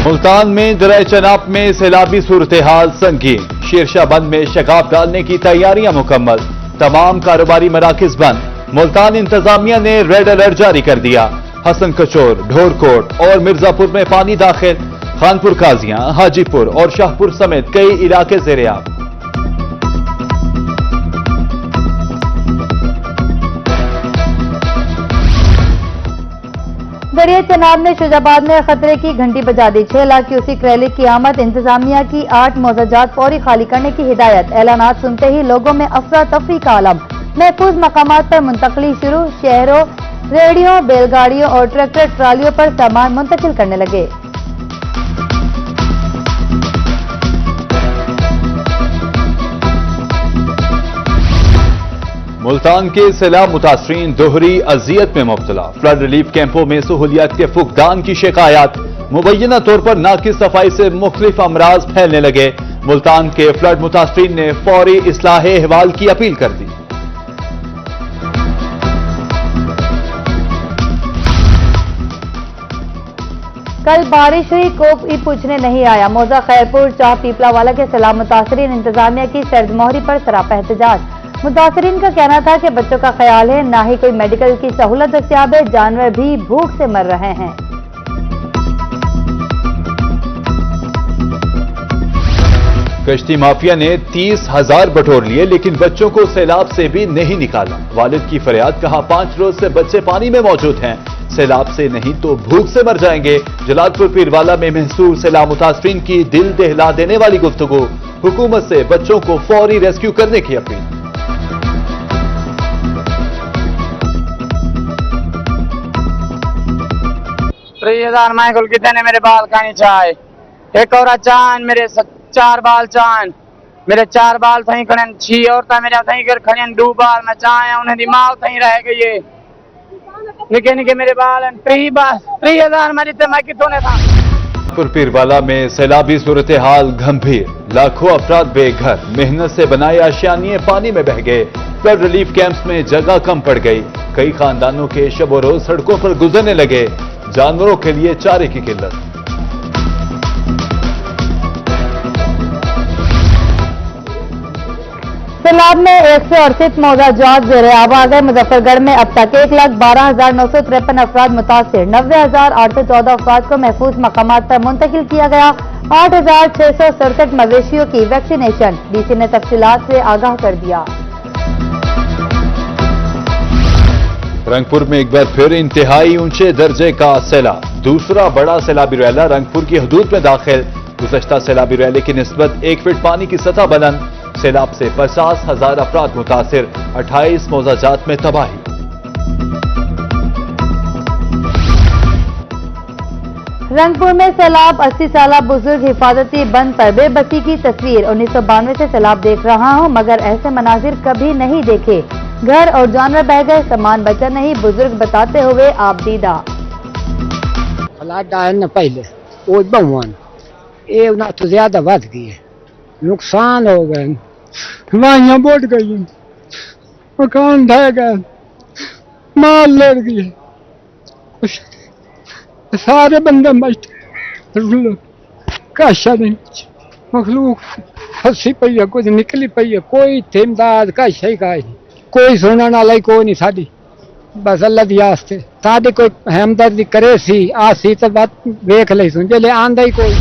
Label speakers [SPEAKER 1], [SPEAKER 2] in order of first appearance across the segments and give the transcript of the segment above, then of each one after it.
[SPEAKER 1] मुल्तान में दरिया चनाब में सैलाबी सूरत हाल संगीन। शेरशाह बंद में शगाफ डालने की तैयारियां मुकम्मल। तमाम कारोबारी मराकिज बंद। मुल्तान इंतजामिया ने रेड अलर्ट जारी कर दिया। हसन कचोर, ढोरकोट और मिर्जापुर में पानी दाखिल। खानपुर काजियां, हाजीपुर और शाहपुर समेत कई इलाके ज़ेर-ए-आब।
[SPEAKER 2] दरिया चनाब ने शुजाबाद में खतरे की घंटी बजा दी। 6 लाख क्यूसिक रैली की आमद। इंतजामिया की 8 मौजाजात फौरी खाली करने की हिदायत। ऐलानात सुनते ही लोगों में अफरा तफरी का आलम। महफूज मकामात पर मुंतकली शुरू। शहरों, रेहड़ियों, बैलगाड़ियों और ट्रैक्टर ट्रालियों पर सामान मुंतकिल करने लगे।
[SPEAKER 1] मुल्तान के सैलाब मुतासरीन दोहरी अजियत में मुब्तला। फ्लड रिलीफ कैंपों में सहूलियात के फुकदान की शिकायत। मुबैना तौर पर नाकिस सफाई से मुख्तलिफ अमराज फैलने लगे। मुल्तान के फ्लड मुतासरीन ने फौरी इस्लाह अहवाल की अपील कर दी।
[SPEAKER 2] कल बारिश हुई, कोई पूछने नहीं आया। मौजा खैरपुर, चाह पीपला वाला के सैलाब मुतासरीन इंतजामिया की सर्दमोहरी पर सरापा एहतजाज। मुतासरीन का कहना था कि बच्चों का ख्याल है, ना ही कोई मेडिकल की सहूलत दस्तियाब है, जानवर भी भूख से मर रहे हैं।
[SPEAKER 1] कश्ती माफिया ने 30,000 बटोर लिए, लेकिन बच्चों को सैलाब से भी नहीं निकाला। वालिद की फरियाद, कहा 5 रोज से बच्चे पानी में मौजूद हैं, सैलाब से नहीं तो भूख से मर जाएंगे। जलालपुर पीरवाला में महसूस सैलाब मुतासरीन की दिल दहला देने वाली गुफ्तगू। हुकूमत से बच्चों को फौरी रेस्क्यू करने की अपील।
[SPEAKER 3] 3000 माइकल कितने मेरे बाल खानी चाहे। एक और चांद मेरे 4 बाल चांद मेरे 4 बाल थी खड़े 6 और मेरे थी कर खड़े 2 बाल मैं चाहे उन्हें दिमाग थी रह गई है। निके निके मेरे बाल 30,000 मेरी तो मैं कितों ने था।
[SPEAKER 1] पीरवाला में सैलाबी सूरत हाल गंभीर। लाखों अफराद बेघर। मेहनत से बनाए आशियानिए पानी में बह गए। फ्लड रिलीफ कैंप्स में जगह कम पड़ गई। कई खानदानों के शब रोज सड़कों पर गुजरने लगे। जानवरों के लिए चारे की किल्लत।
[SPEAKER 2] सैलाब में 168 मौजाजात ज़ेर-ए-आब आ गए। मुजफ्फरगढ़ में अब तक 1,12,953 अफराद मुतासिर। 90,814 अफराद को महफूज मकामात पर मुंतकिल किया गया। 8,667 मवेशियों की वैक्सीनेशन। डीसी ने तफसीलात से आगाह कर दिया।
[SPEAKER 1] रंगपुर में एक बार फिर इंतहाई ऊंचे दर्जे का सैलाब। दूसरा बड़ा सैलाबी रैला रंगपुर की हदूद में दाखिल। गुज़श्ता सैलाबी रैले की निस्बत 1 फीट पानी की सतह बुलंद। सैलाब से 50,000 अफराद मुतासिर। 28 मौजाजात में तबाही।
[SPEAKER 2] रंगपुर में सैलाब। 80 साल बुजुर्ग हिफाजती बंद पर बेबसी की तस्वीर। 1992 से सैलाब देख रहा हूं, मगर ऐसे मनाजिर कभी नहीं देखे। घर और जानवर बह गए, सामान बचा नहीं। बुजुर्ग बताते हुए आपदीदा।
[SPEAKER 4] न पहले वो बहुवन ये ना तो ज्यादा बढ़ गई है, नुकसान हो गए, वाइयां बोट गई, मकान ढह गए, माल लड़ गई, सारे बंदे मस्त काशा नहीं। मखलूक फंसी पई है, कुछ निकली पई है, कोई थिमदाद का शही का नहीं, कोई सुनने वाला कोई नहीं। साड़ी बस अल्लाह दी आस्ते साड़ी कोई हमदर्दी करे सी आसी तो बात देख ले सुन ले आंदा ही कोई।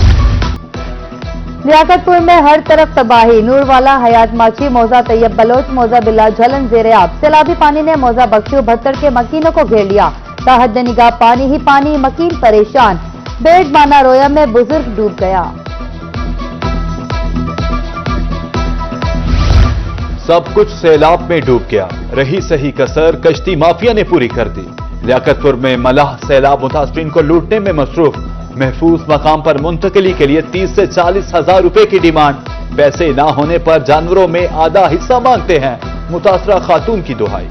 [SPEAKER 2] लियाकतपुर में हर तरफ तबाही। नूरवाला, हयात माची, मौजा तैयब बलोच, मौजा बिला झलन ज़ेर-ए-आब। सैलाबी पानी ने मौजा बख्शी 72 के मकीनों को घेर लिया। ताहद निगाह पानी ही पानी, मकीन परेशान। बेड माना रोया में बुजुर्ग डूब गया।
[SPEAKER 1] सब कुछ सैलाब में डूब गया। रही सही कसर कश्ती माफिया ने पूरी कर दी। लियाकतपुर में मलाह सैलाब मुतासरीन को लूटने में मसरूफ। महफूज मकाम पर मुंतकिली के लिए 30 से 40,000 रुपए की डिमांड। पैसे ना होने पर जानवरों में आधा हिस्सा मांगते हैं। मुतासरा खातून की दुहाई।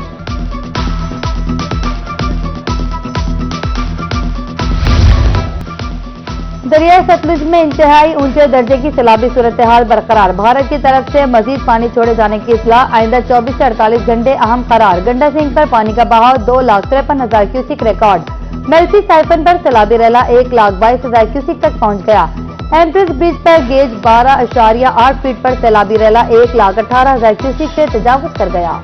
[SPEAKER 2] दरिया सतलुज में इंतहाई ऊंचे दर्जे की सैलाबी सूरत हाल बरकरार। भारत की तरफ से मजीद पानी छोड़े जाने की इत्तला। आइंदा 24 से 48 घंटे अहम करार। गंडा सिंह पर पानी का बहाव 2,53,000 क्यूसिक रिकॉर्ड। मेल्सी साइफन पर सैलाबी रेला 1,22,000 क्यूसिक तक पहुंच गया। एम्प्रेस ब्रिज पर गेज 12.8 फीट पर सैलाबी रेला 1,18,000 क्यूसिक से तजावुज कर गया।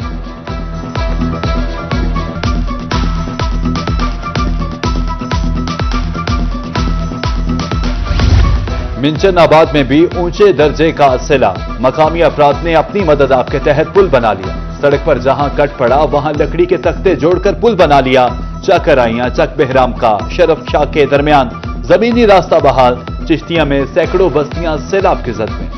[SPEAKER 1] मिंचन आबाद में भी ऊंचे दर्जे का सैलाब। मकामी अफराद ने अपनी मदद आप के तहत पुल बना लिया। सड़क पर जहां कट पड़ा वहां लकड़ी के तख्ते जोड़कर पुल बना लिया। चकराइयां चक बहराम का शरफ शाह के दरमियान जमीनी रास्ता बहाल। चिश्तिया में सैकड़ों बस्तियां सैलाब की जद में।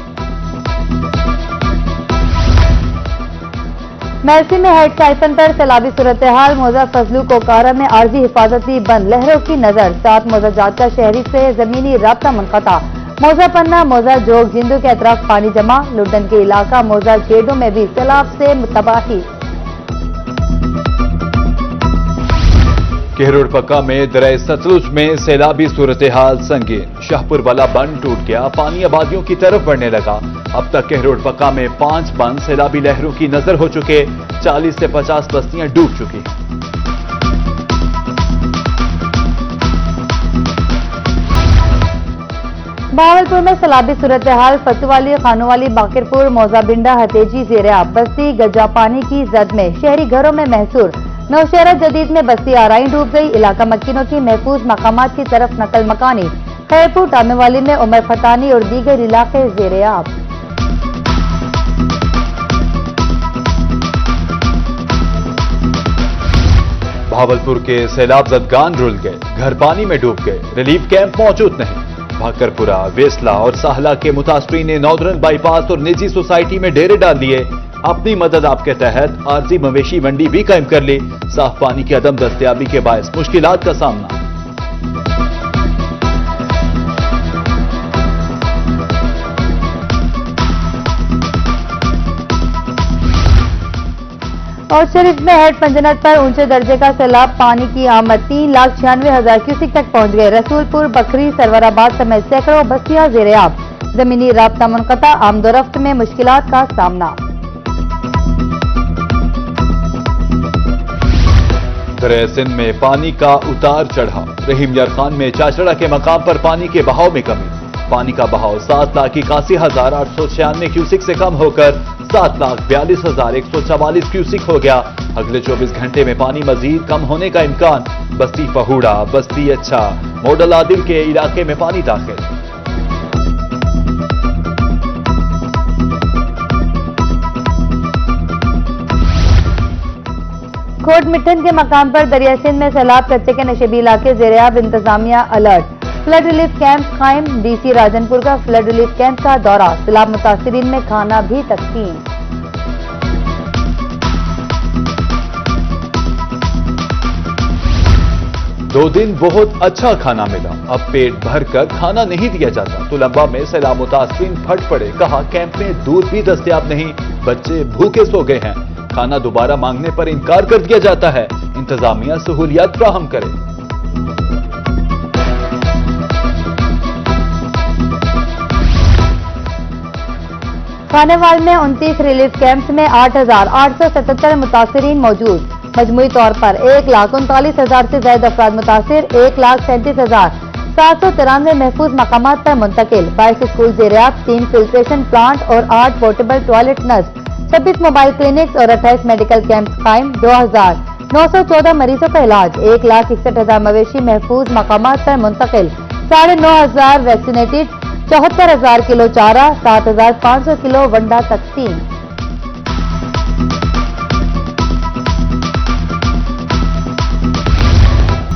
[SPEAKER 2] मेल्सी में हेड साइफन पर सैलाबी सूरत हाल। मौजा फजलू कोकारा में आर्जी हिफाजती बंद, लहरों की नजर। 7 मौजा जात का शहरी से जमीनी राब्ता मुनक़ता। मौजा पन्ना, मौजा जोग, जिंदू के अतराफ पानी जमा। लुडन के इलाका मौजा जेडो में भी सैलाब से तबाही।
[SPEAKER 1] केहरोड पक्का में दरिया सतलुज में सैलाबी सूरत हाल संगीन। शाहपुर वाला बंद टूट गया, पानी आबादियों की तरफ बढ़ने लगा। अब तक केहरोड पक्का में 5 बंद सैलाबी लहरों की नजर हो चुके। 40 से 50 बस्तियां डूब चुकी।
[SPEAKER 2] भावलपुर में सैलाबी सूरत हाल। फतुवाली, खानोवाली, बाकिरपुर, मौजाबिंडा, हतेजी, जेरियाब बस्ती गजा पानी की जद में। शहरी घरों में महसूर। नौशहरा जदीद में बस्ती आराई डूब गई। इलाका मक्किनों की महफूज मकामात की तरफ नकल मकानी। खैरपुर, टामेवाली में उमर फतानी और दीगर इलाके जेरियाब।
[SPEAKER 1] भावलपुर के सैलाब जदगान रुल गए, घर पानी में डूब गए। रिलीफ कैंप मौजूद नहीं। भाकरपुरा, वेसला और साहला के मुतासरीन ने नॉर्दर्न बाईपास और निजी सोसाइटी में डेरे डाल लिए। अपनी मदद आपके तहत आरजी मवेशी मंडी भी कायम कर ली। साफ पानी की अदम दस्तयाबी के बायस मुश्किलात का सामना।
[SPEAKER 2] और शरीफ में हेड पंजनत पर ऊंचे दर्जे का सैलाब। पानी की आमद 3,96,000 क्यूसिक तक पहुंच गए। रसूलपुर, बकरी, सरवराबाद समेत सैकड़ों बस्तियां जेरेआब। जमीनी राब्ता मुनक़ता, आमदोरफ्त में मुश्किलात का सामना।
[SPEAKER 1] दरिया सिंध में पानी का उतार चढ़ाव। रहीम यार खान में चाचड़ा के मकाम पर पानी के बहाव में कमी। पानी का बहाव 7,81,896 क्यूसिक से कम होकर 7,42,144 क्यूसिक हो गया। अगले 24 घंटे में पानी मजीद कम होने का इम्कान। बस्ती फहूड़ा, बस्ती अच्छा, मॉडल आदिल के इलाके में पानी दाखिल।
[SPEAKER 2] कोट मिठन के मकाम पर दरिया सिंध में सैलाब। कच्चे के नशेबी इलाके जेरेआब। इंतजामिया अलर्ट। फ्लड रिलीफ कैंप कायम। डीसी राजनपुर का फ्लड रिलीफ कैंप का दौरा। सैलाब मुतासिरीन में खाना भी तकसीम।
[SPEAKER 1] दो दिन बहुत अच्छा खाना मिला, अब पेट भरकर खाना नहीं दिया जाता। तुलंबा में सैलाब मुतासिरीन फट पड़े। कहा कैंप में दूध भी दस्तयाब नहीं, बच्चे भूखे सो गए हैं। खाना दोबारा मांगने पर इनकार कर दिया जाता है। इंतजामिया सहूलियात फ्राहम करे।
[SPEAKER 2] खानेवाल में 29 रिलीफ कैंप्स में 8,877 मुतासिरीन मौजूद। मजमूई तौर पर 1,39,000 से ज्यादा अफराद मुतासिर। 1,37,793 महफूज मकामात पर मुंतकिल। 22 स्कूल जेरियाब, 3 फिल्ट्रेशन प्लांट और 8 पोर्टेबल टॉयलेट नस्ब। 26 मोबाइल क्लिनिक्स और 28 मेडिकल कैंप्स कायम। 2,914 मरीजों का इलाज। 1,61,000 मवेशी महफूज मकामात पर मुंतकिल। 9,500 वैक्सीनेटेड। 74,000 किलो चारा, 7,500 किलो वंडा तकसीम।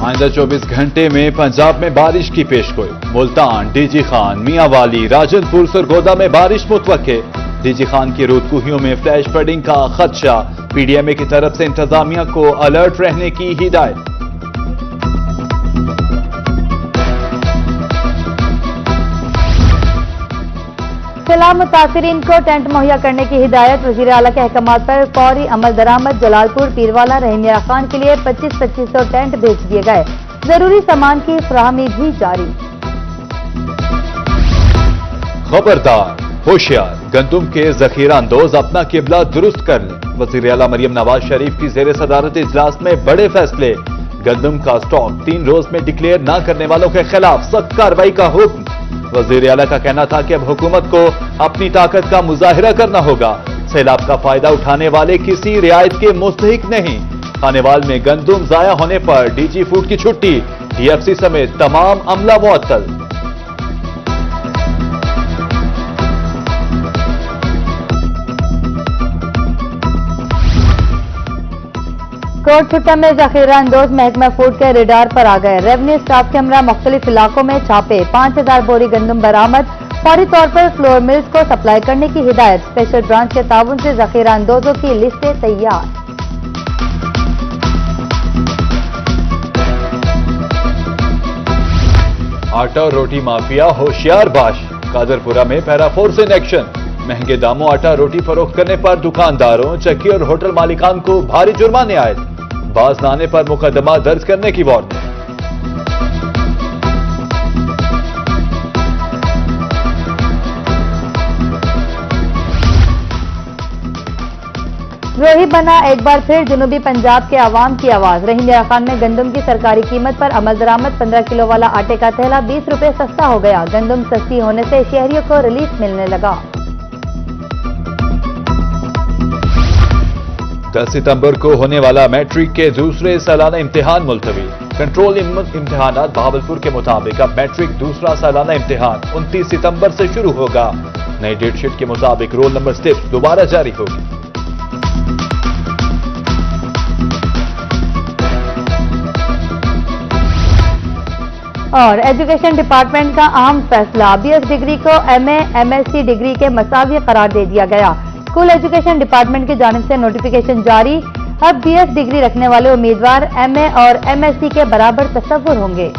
[SPEAKER 1] आइंदा 24 घंटे में पंजाब में बारिश की पेशगोई। मुल्तान, डीजी खान, मियांवाली, राजनपुर, सरगोदा में बारिश मुतवक्के। डीजी खान की रूदकुहियों में फ्लैश फ्लडिंग का खदशा। पीडीएमए की तरफ से इंतजामिया को अलर्ट रहने की हिदायत।
[SPEAKER 2] सैलाब मुतासिरीन को टेंट मुहैया करने की हिदायत। वजीर आला के अहकामात पर फौरी अमल दरामद। जलालपुर, पीरवाला, रहीम यार खान के लिए 25-2500 टेंट भेज दिए गए। जरूरी सामान की फराहमी भी जारी।
[SPEAKER 1] खबरदार, होशियार, गंदुम के जखीरा अंदोज अपना किबला दुरुस्त कर लें। वजीर आला मरियम नवाज शरीफ की जेर सदारत इजलास में बड़े फैसले। गंदम का स्टॉक 3 रोज में डिक्लेयर न करने वालों के खिलाफ सख्त कार्रवाई का हुक्म। वजीर आला का कहना था कि अब हुकूमत को अपनी ताकत का मुजाहिरा करना होगा। सैलाब का फायदा उठाने वाले किसी रियायत के मुस्तहिक नहीं। खानेवाल में गंदम जाया होने पर डीजी फूड की छुट्टी, डीएफसी समेत तमाम अमला मुअत्तल।
[SPEAKER 2] कोटछुट्टा में जखीरा अंदोज महकमा फूड के रेडार पर आ गए। रेवेन्यू स्टाफ के हमरा मुख्तलिफ इलाकों में छापे, 5000 बोरी गंदम बरामद। फौरी तौर पर फ्लोर मिल्स को सप्लाई करने की हिदायत। स्पेशल ब्रांच के ताउन से जखीरा अंदोजों की लिस्टें तैयार।
[SPEAKER 1] आटा और रोटी माफिया होशियार बाश। कादरपुरा में पैरा फोर्स इन एक्शन। महंगे दामों आटा रोटी फरोख्त करने पर दुकानदारों, चक्की और होटल मालिकान को भारी जुर्माने आए। बाज न आने पर मुकदमा दर्ज करने की वार्निंग।
[SPEAKER 2] रोही बना एक बार फिर जनूबी पंजाब के अवाम की आवाज। रहीम मियां खान में गंदम की सरकारी कीमत पर अमल दरामद। 15 किलो वाला आटे का थैला 20 रुपए सस्ता हो गया। गंदम सस्ती होने से शहरियों को रिलीफ मिलने लगा।
[SPEAKER 1] 10 सितंबर को होने वाला मैट्रिक के दूसरे सालाना इम्तिहान मुलतवी। कंट्रोल इम्तिहानात बहावलपुर के मुताबिक अब मैट्रिक दूसरा सालाना इम्तिहान 29 सितंबर से शुरू होगा। नई डेटशीट के मुताबिक रोल नंबर स्लिप दोबारा जारी होगी।
[SPEAKER 2] और एजुकेशन डिपार्टमेंट का अहम फैसला, बीएस डिग्री को एमए, एमएससी डिग्री के मसावी करार दे दिया गया। स्कूल एजुकेशन डिपार्टमेंट की जानिब से नोटिफिकेशन जारी। अब बीएस डिग्री रखने वाले उम्मीदवार एमए और एमएससी के बराबर तस्वुर होंगे।